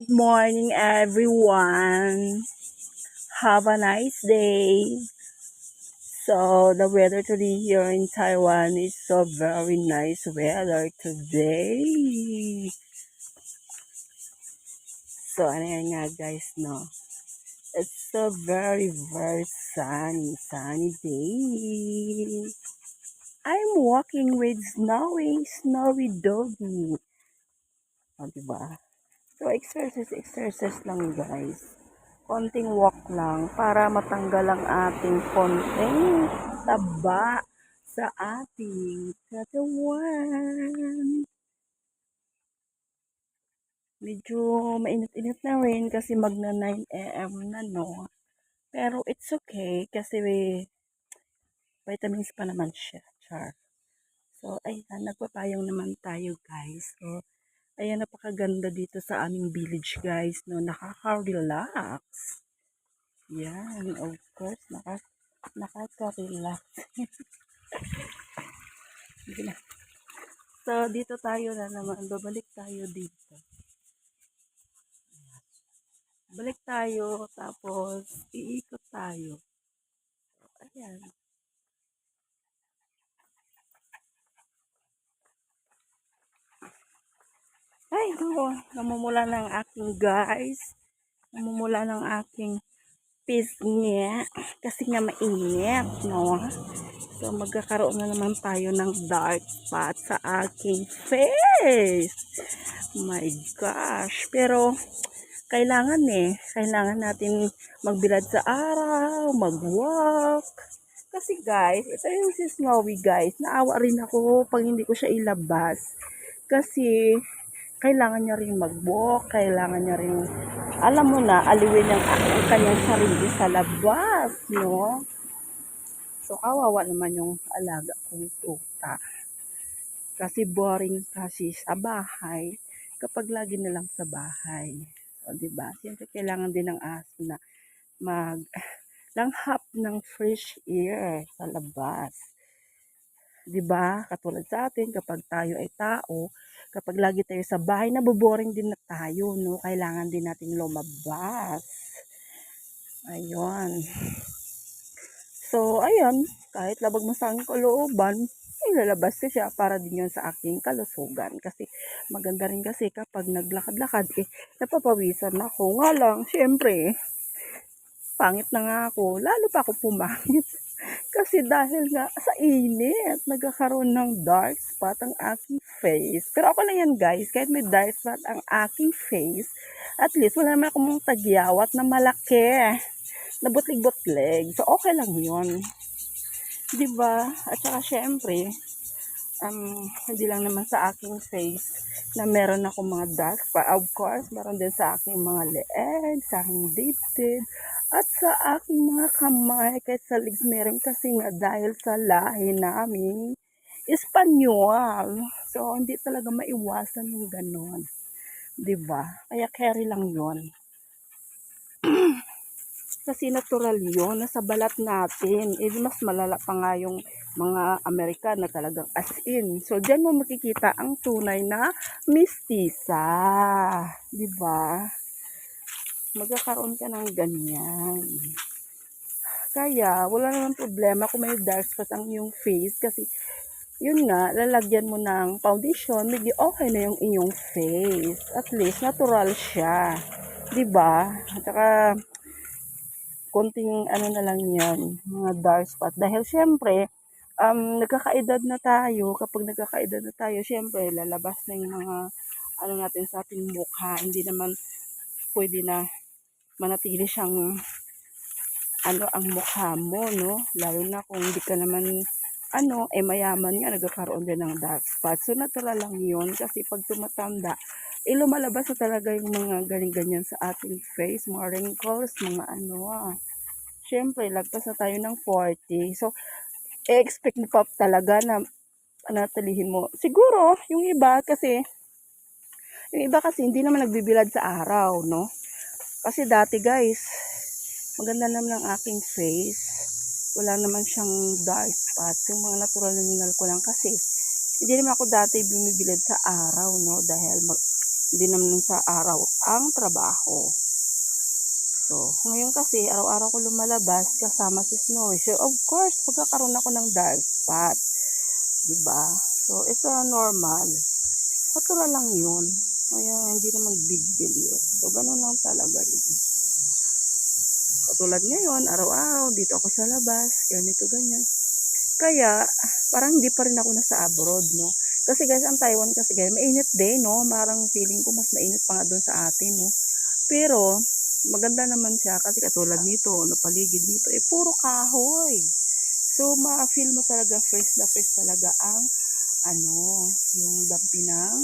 Morning, everyone. Have a nice day. So, the weather today here in Taiwan is so very nice weather today. So, ano yan nga guys, no? It's a very, very sunny day. I'm walking with Snowy Doggy. O, diba? So, exercise lang guys. Konting walk lang para matanggal ang ating konting taba sa ating katawan. Medyo mainit-init na rin kasi magna 9 AM na, no? Pero it's okay kasi vitamins pa naman siya. Char. So, ayan, nagpapayong naman tayo, guys. So, ayan, napakaganda dito sa aming village, guys, no? Nakaka-relax. Yan, of course, nakaka-relax. Sige na. So, dito tayo na naman. Babalik tayo dito. Balik tayo, tapos iikot tayo. Ayan. Ay, namumula ng aking guys. Namumula ng aking pisngi. Kasi nga mainit, no? So, magkakaroon na naman tayo ng dark spot sa aking face. My gosh. Pero, kailangan natin magbilad sa araw, mag-walk. Kasi guys, ito yung si Snowy guys, naawa rin ako pag hindi ko siya ilabas. Kasi, kailangan niya rin mag-walk, kailangan niya rin, alam mo na, aliwin ang kanyang sarili sa labas, no? So, kawawa naman yung alaga kong tuta. Kasi boring kasi sa bahay kapag lagi na lang sa bahay. So, 'di ba? Siyempre kailangan din ng aso na langhap ng fresh air sa labas. 'Di ba? Katulad sa atin kapag tayo ay tao, kapag lagi tayo sa bahay, naboboring din na tayo, no? Kailangan din nating lumabas. Ayun. So, ayun, kahit labag mo sa aking kalooban, ilalabas ko siya para din yun sa aking kalusugan. Kasi maganda rin kasi kapag naglakad-lakad, napapawisan ako. Nga lang, syempre, pangit na nga ako. Lalo pa ako pumangit. Kasi dahil nga sa init, nagkakaroon ng dark spot ang aking face. Pero ako na yan guys, kahit may dark spot ang aking face, at least wala naman akong tagyawat na malaki na butlig-butlig. So, okay lang yun. 'Di ba? At saka syempre, hindi lang naman sa aking face na meron ako mga dark spot. Of course, meron din sa aking mga leeg, sa aking dibdib, at sa aking mga kamay, kahit sa legs meron kasi nga dahil sa lahi namin Espanyol. So, hindi talaga maiwasan yung ganon. 'Di ba? Kaya carry lang yon. Kasi natural yun, nasa balat natin. Mas malala pa nga yung mga Amerika na talagang as in. So, dyan mo makikita ang tunay na mistisa. Diba? Magkakaroon ka ng ganyan. Kaya, wala namang problema kung may dark spot ang iyong face kasi yun nga, lalagyan mo ng foundation, medyo okay na yung inyong face. At least, natural siya. Diba? At saka, konting ano na lang yan, mga dark spot. Dahil syempre, nagkakaedad na tayo, kapag nagkakaedad na tayo, syempre, lalabas na yung mga, ano natin sa ating mukha, hindi naman pwede na manatili siyang, ano, ang mukha mo, no? Lalo na kung hindi ka naman, mayaman nga, nagkakaroon din ng dark spot. So, natural lang yun, kasi pag tumatanda, lumalabas na talaga yung mga ganyan-ganyan sa ating face, mga wrinkles, mga syempre, lagpas na tayo ng 40. So, expect mo pa talaga na panatilihin mo. Siguro, yung iba kasi hindi naman nagbibilad sa araw, no? Kasi dati guys, maganda naman ang aking face. Wala naman siyang dark spots. Yung mga natural na ko lang kasi hindi naman ako dati bumibilad sa araw, no? Dahil hindi naman sa araw ang trabaho. So, ngayon kasi araw-araw ko lumalabas kasama si Snowy. So, of course, magkakaroon ako ng dark spot, 'di ba? So, ito normal. Natural lang 'yun. Kaya hindi naman big deal 'yun. So, gano'n lang talaga 'yun. Katulad ngayon, araw-araw dito ako sa labas, ganito ganyan. Kaya parang hindi pa rin ako nasa abroad, no? Kasi guys, ang Taiwan kasi guys, mainit din, no? Parang feeling ko mas mainit pa nga doon sa atin, no? Pero maganda naman siya kasi katulad nito, na paligid nito, eh puro kahoy. So ma-feel mo talaga fresh na talaga ang ano, yung dampi ng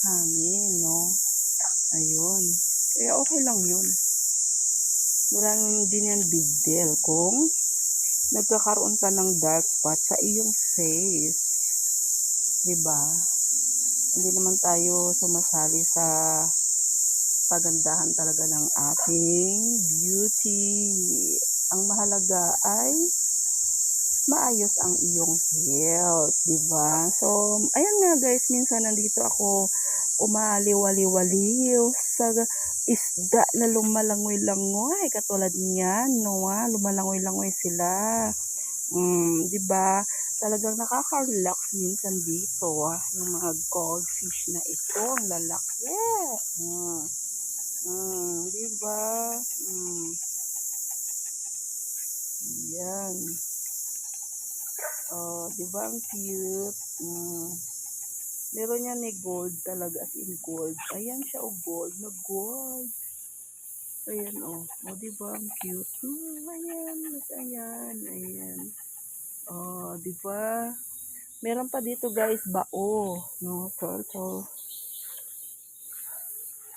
hangin, no? Ayun. Kaya okay lang yun. Wala naman din yan big deal kung nagkakaroon ka ng dark spot sa iyong face. 'Di ba? Hindi naman tayo sumasali sa pagandahan talaga ng ating beauty. Ang mahalaga ay maayos ang iyong health, 'di ba? So, ayan nga guys, minsan nandito ako umaliwaliwaliw sa isda na lumalangoy-langoy katulad niyan, no? Lumalangoy-langoy sila. 'Di ba? Talagang nakaka-relax minsan dito, yung mga goldfish na ito, ang lalaki. Hmm, 'Di ba? Hmm, 'Yan. Oh, 'di ba ang cute? Meron yan ni gold talaga, as in gold. Ayan siya, oh, gold na gold. Ayan, oh. Oh, 'di ba ang cute? Ayan, ayan, ayan. Oh, 'di ba? Meron pa dito guys, bao, no, turtle.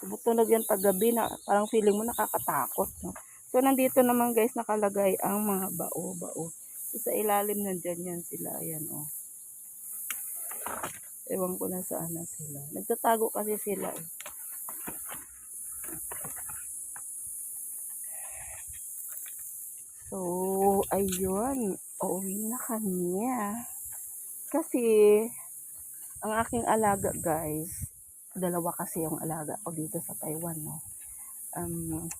Tumutunog yan paggabi na parang feeling mo nakakatakot, no. So nandito naman guys nakalagay ang mga bao. So sa ilalim nandiyan yan sila, ayan oh. Ewan ko na saan na sila. Nagtatago kasi sila eh. So ayun, uuwi na kami. Kasi ang aking alaga guys, dalawa kasi yung alaga ko dito sa Taiwan, no. Um,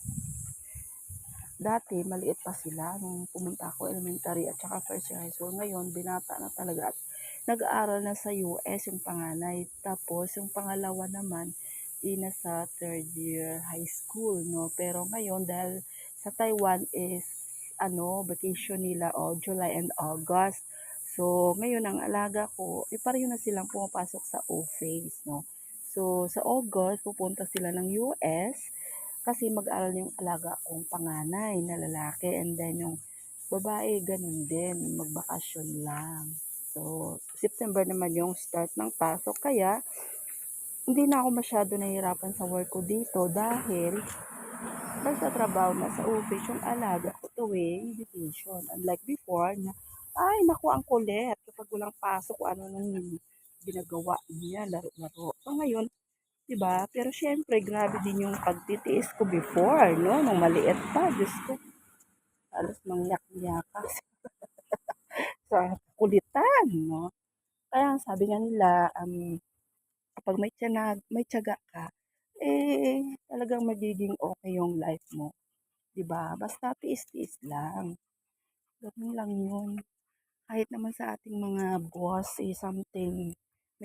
Dati maliit pa sila nung pumunta ako elementary at saka first year high school. Ngayon binata na talaga at nag-aaral na sa US yung panganay. Tapos yung pangalawa naman nasa third year high school, no. Pero ngayon dahil sa Taiwan is vacation nila o July and August. So ngayon ang alaga ko, pareho na silang pumapasok sa O-phase, no. So sa August pupunta sila ng US kasi mag-aaral yung alaga kong panganay na lalaki and then yung babae ganun din, magbakasyon lang. So, September naman yung start ng pasok kaya hindi na ako masyado nahihirapan sa work ko dito dahil basta trabaho na sa office yung alaga ko tuwing vacation. Unlike before na, ay naku ang kulit kapag walang pasok kung ano nang ginagawa niya, laro-laro. So ngayon, 'di ba? Pero siyempre grabe din yung pagtitiis ko before, no, nung maliit pa, Diyos ko, halos mangyak-yakas sa kulitan, no. Kaya sabi nga nila, kapag may tiyaga ka, talagang magiging okay yung life mo, 'di ba? Basta tiis-tiis lang, gano'n lang yun. Kahit naman sa ating mga boss, may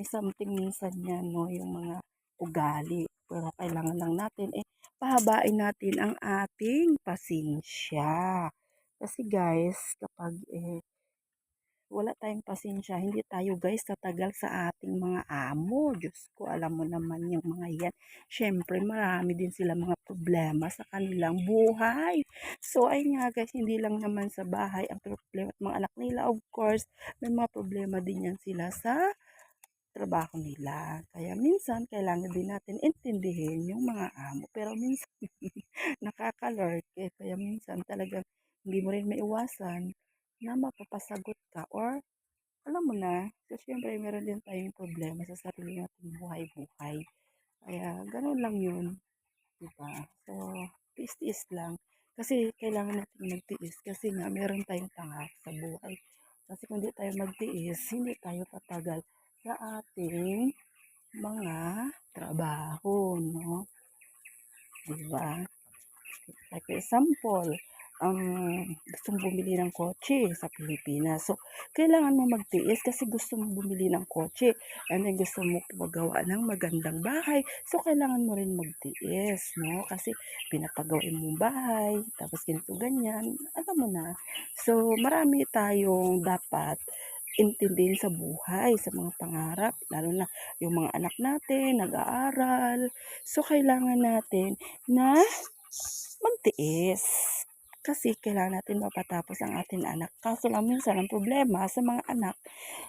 something minsan yan, no, yung mga ugali. Pero kailangan lang natin, pahabain natin ang ating pasensya. Kasi guys, kapag wala tayong pasensya, hindi tayo guys tatagal sa ating mga amo. Diyos ko, alam mo naman yung mga yan. Siyempre, marami din sila mga problema sa kanilang buhay. So, ay nga guys, hindi lang naman sa bahay ang problema at mga anak nila. Of course, may mga problema din yan sila sa trabaho nila. Kaya minsan, kailangan din natin intindihin yung mga amo. Pero minsan, nakakalurk. Kaya minsan talagang hindi mo rin maiwasan na mapapasagot ka or alam mo na, so siyempre meron din tayong problema sa sarili nating buhay-buhay. Kaya gano'n lang 'yun, 'di ba? So, tiis-tiis lang. Kasi kailangan natin magtiis kasi nga meron tayong pangarap sa buhay. Kasi kung hindi tayo magtiis, hindi tayo tatagal sa ating mga trabaho, no? 'Di ba? Like for example, gustong bumili ng kotse sa Pilipinas. So, kailangan mo magtiis kasi gusto mo bumili ng kotse and then gusto mo magawa ng magandang bahay. So, kailangan mo rin magtiis, no? Kasi pinapagawain mong bahay, tapos ganito ganyan, alam mo na. So, marami tayong dapat intindihin sa buhay, sa mga pangarap, lalo na yung mga anak natin, nag-aaral. So, kailangan natin na magtiis. Kasi kailangan natin mapatapos ang ating anak. Kaso lang minsan ang problema sa mga anak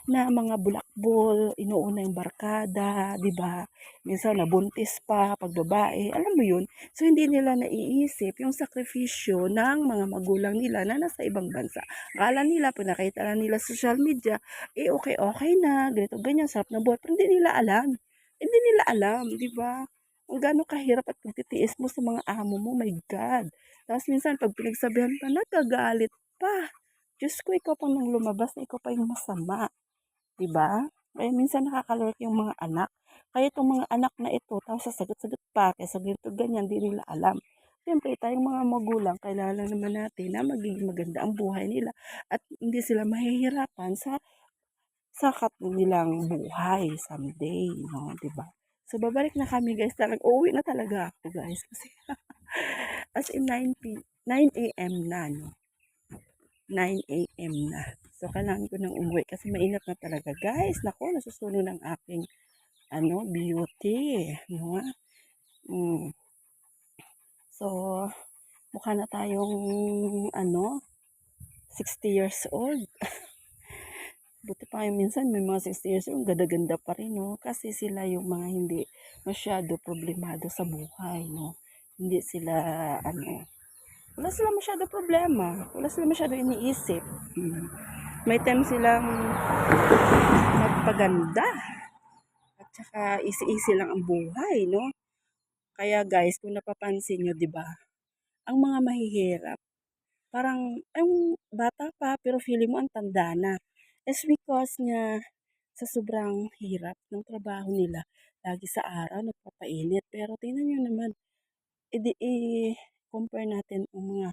na mga bulakbol, inuuna yung barkada, 'di ba? Minsan nabuntis pa pag babae, alam mo 'yun? So hindi nila naiisip yung sakripisyo ng mga magulang nila na nasa ibang bansa. Akala nila pag nakita na nila sa social media, okay na, ganito ganyan, sarap ng buhay. Pero hindi nila alam. Hindi nila alam, 'di ba? Kung gaano kahirap at pagtitiis mo sa mga amo mo, my God. Tapos minsan pag pinagsabihan pa, nagagalit pa. Diyos ko, ikaw pang nang lumabas na ikaw pa yung masama. 'Di ba? Kaya minsan nakakalurk yung mga anak. Kaya itong mga anak na ito, tapos sasagot-sagot pa, kaysa ganito ganyan, di nila alam. Siyempre, tayong mga magulang, kailangan lang naman natin na magiging maganda ang buhay nila at hindi sila mahihirapan sa kanilang buhay someday, no, 'di ba? So, babalik na kami guys, uuwi na talaga ako guys, kasi as in 9 AM na, no? 9 AM na. So, kailangan ko nang umuwi kasi mainit na talaga guys. Naku, nasusunog ng aking beauty, no? Mm. So, mukha na tayong 60 years old. Buti pa kayo minsan may mga 60 years old, ganda-ganda pa rin, no? Kasi sila yung mga hindi masyado problemado sa buhay, no? Hindi sila, wala sila masyado problema. Wala sila masyado iniisip. Mm. May time silang magpaganda. At saka easy-easy lang ang buhay, no? Kaya guys, kung napapansin nyo, di ba? Ang mga mahihirap, parang, ang bata pa, pero feeling mo ang tanda na. It's because nga, sa sobrang hirap ng trabaho nila, lagi sa araw, nagpapainit. Pero tingnan nyo naman, i-compare natin ang mga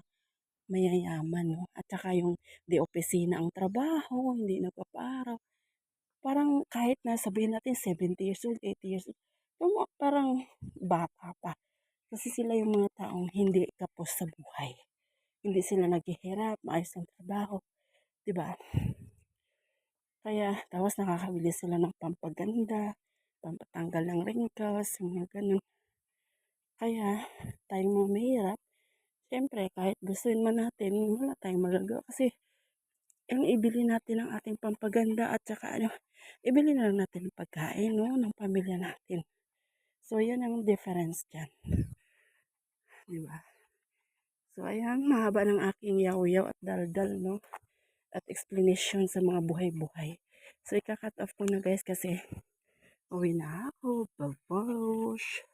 mayayaman, no? At saka yung di opisina ang trabaho, hindi nagpaparaw. Parang kahit na sabihin natin 70 years old, 80 years old, parang bata pa. Kasi sila yung mga taong hindi kapos sa buhay. Hindi sila naghihirap, maayos ang trabaho, 'di ba? Kaya tapos nakakabili sila ng pampaganda, pampatanggal ng wrinkles, yung mga ganun. Kaya tayong mga mahirap, siyempre kahit gustuin man natin, wala tayong magagawa kasi yung ibili natin ang ating pampaganda at saka ibili na lang natin ng pagkain, no, ng pamilya natin. So, yan ang difference dyan, di ba? So, ayan, mahaba ng aking yaw-yaw at daldal, no? At explanation sa mga buhay-buhay. So, ika-cut off ko na guys kasi uwi na ako. Babush!